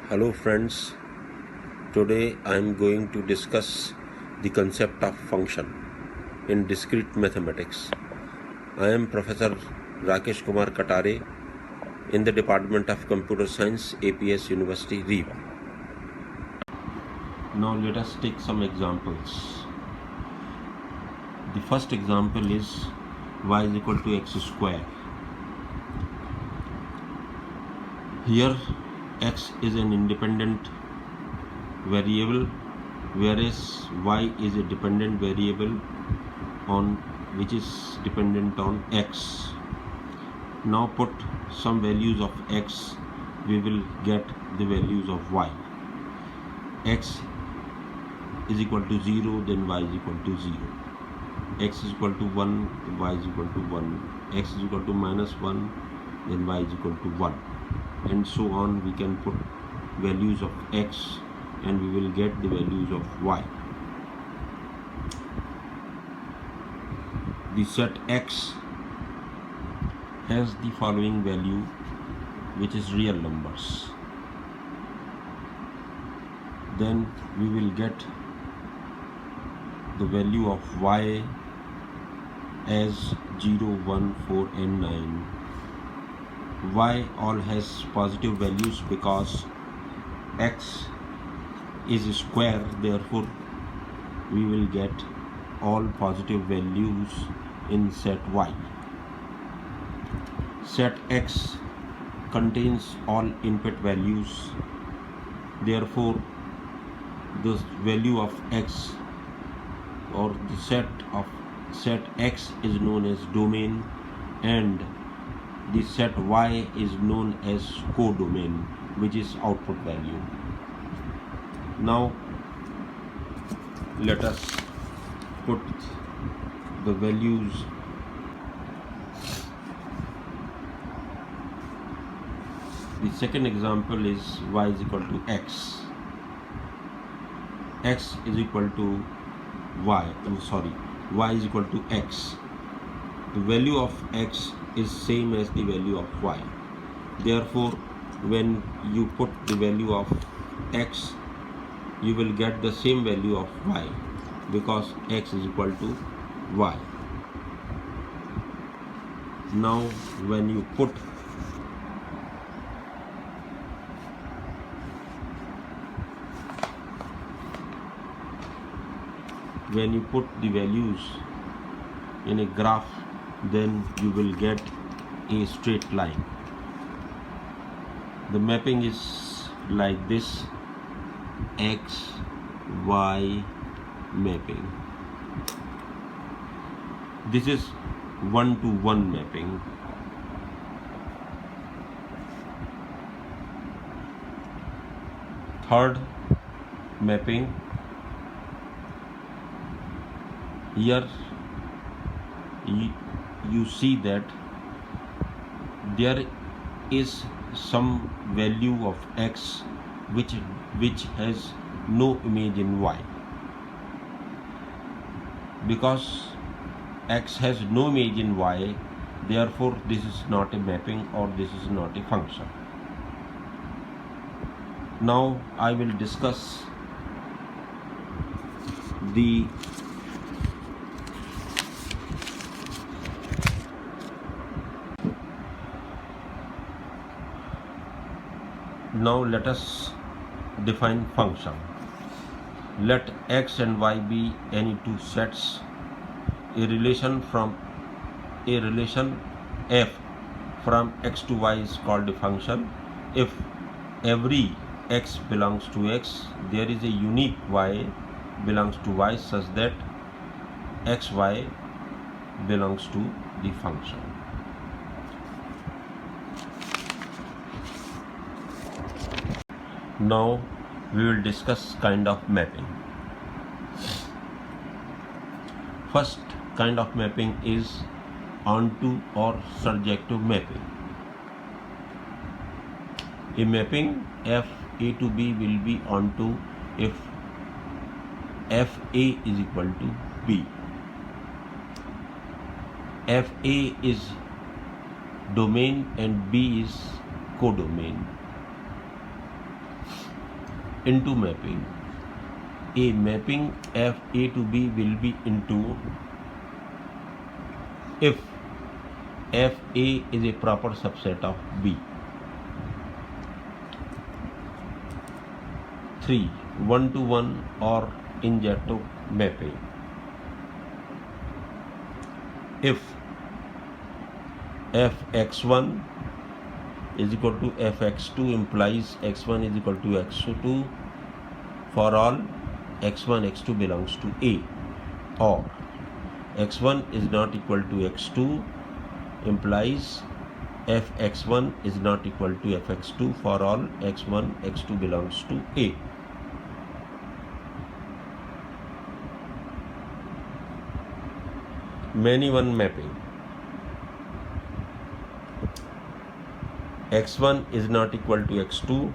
Hello friends, today I am going to discuss the concept of function in discrete mathematics. I am Professor Rakesh Kumar Katare in the Department of Computer Science, APS University, Rewa. Now let us take some examples. The first example is y is equal to x square. Here x is an independent variable whereas y is a dependent variable on which is dependent on x. Now put some values of x, we will get the values of y. X is equal to 0, then y is equal to 0. X is equal to 1, y is equal to 1. X is equal to minus 1, then y is equal to 1. And so on, we can put values of x and we will get the values of y. The set x has the following value, which is real numbers. Then we will get the value of y as 0, 1, 4 and 9. Y all has positive values because x is a square, therefore we will get all positive values in set y. Set x contains all input values, therefore the value of x or the set x is known as domain and the set y is known as codomain, which is output value. Now let us put the values. The second example is y is equal to x. X is equal to y is equal to x. The value of x is same as the value of y. Therefore, when you put the value of x, you will get the same value of y because x is equal to y. Now, when you put the values in a graph, then you will get a straight line. The mapping is like this: x, y mapping. This is 1-to-1 mapping. Third mapping. Here you see that there is some value of x which has no image in y. Because x has no image in y, therefore this is not a mapping or this is not a function. Now I will discuss the Now let us define function. Let x and y be any two sets. A relation f from x to y is called a function. If every x belongs to x, there is a unique y belongs to y such that xy belongs to the function. Now we will discuss kind of mapping. First kind of mapping is onto or surjective mapping. A mapping f a to b will be onto if f a is equal to b. F a is domain and b is codomain. into mapping. A mapping f A to B will be into if f A is a proper subset of B. 3. One-to-one or injective mapping. If fx1 is equal to fx2 implies x1 is equal to x2 for all x1 x2 belongs to A, or x1 is not equal to x2 implies fx1 is not equal to fx2 for all x1 x2 belongs to A. Many-one mapping. x1 is not equal to x2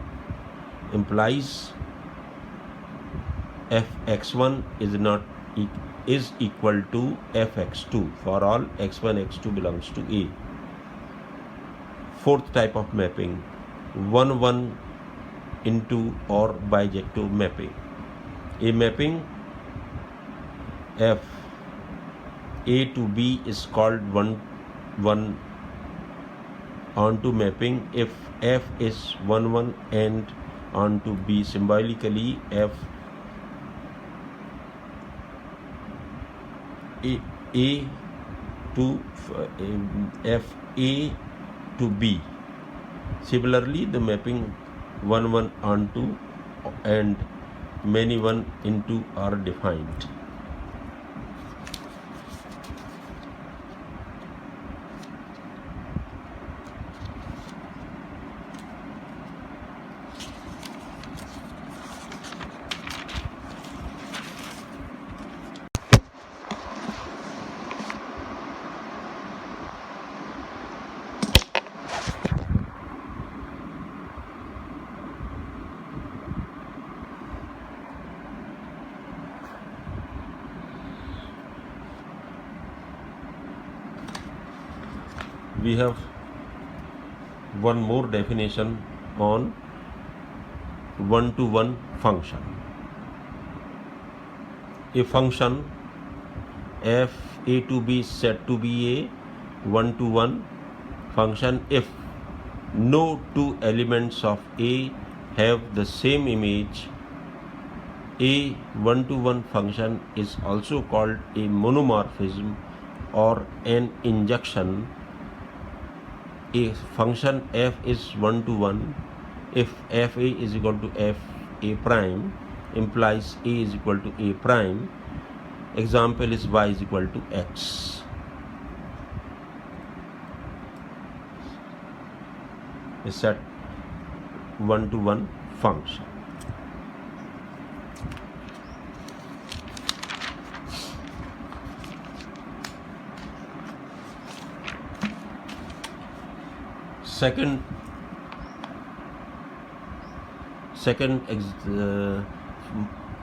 implies fx1 is equal to fx2 for all x1 x2 belongs to A. Fourth type of mapping, 1-1 into or bijective mapping. A mapping f A to B is called 1-1 onto mapping if f is 1-1 and onto B. Symbolically, f A to f A to B. Similarly, the mapping 1-1 onto and many-one into are defined. We have one more definition on one-to-one function. A function f A to B is said to be a one-to-one function if no two elements of A have the same image. A one-to-one function is also called a monomorphism or an injection. A function f is 1-to-1 if fa is equal to fa prime implies a is equal to a prime. Example is y is equal to x. A set 1-to-1 function. Second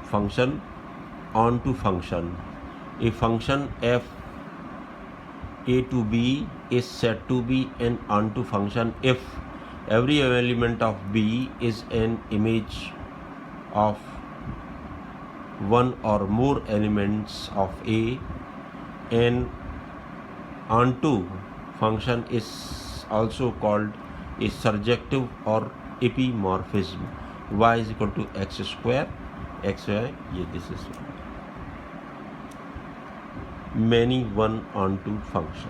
function, onto function. A function f A to B is said to be an onto function if every element of B is an image of one or more elements of A. An onto function is also called a surjective or epimorphism. Y is equal to x square, xy, this is many-one onto function.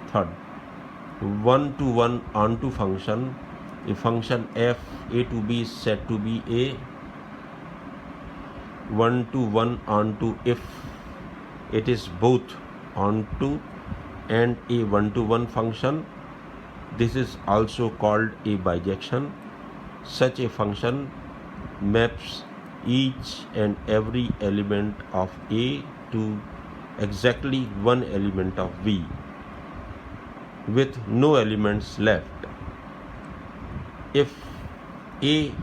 Third, one-to-one onto function. A function f A to B is said to be a one-to-one onto if it is both onto and a one-to-one function. This is also called a bijection. Such a function maps each and every element of A to exactly one element of B with no elements left. If A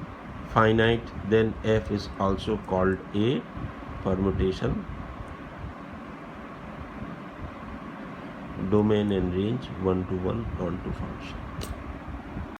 finite, then F is also called a permutation. Domain and range 1-to-1 onto function.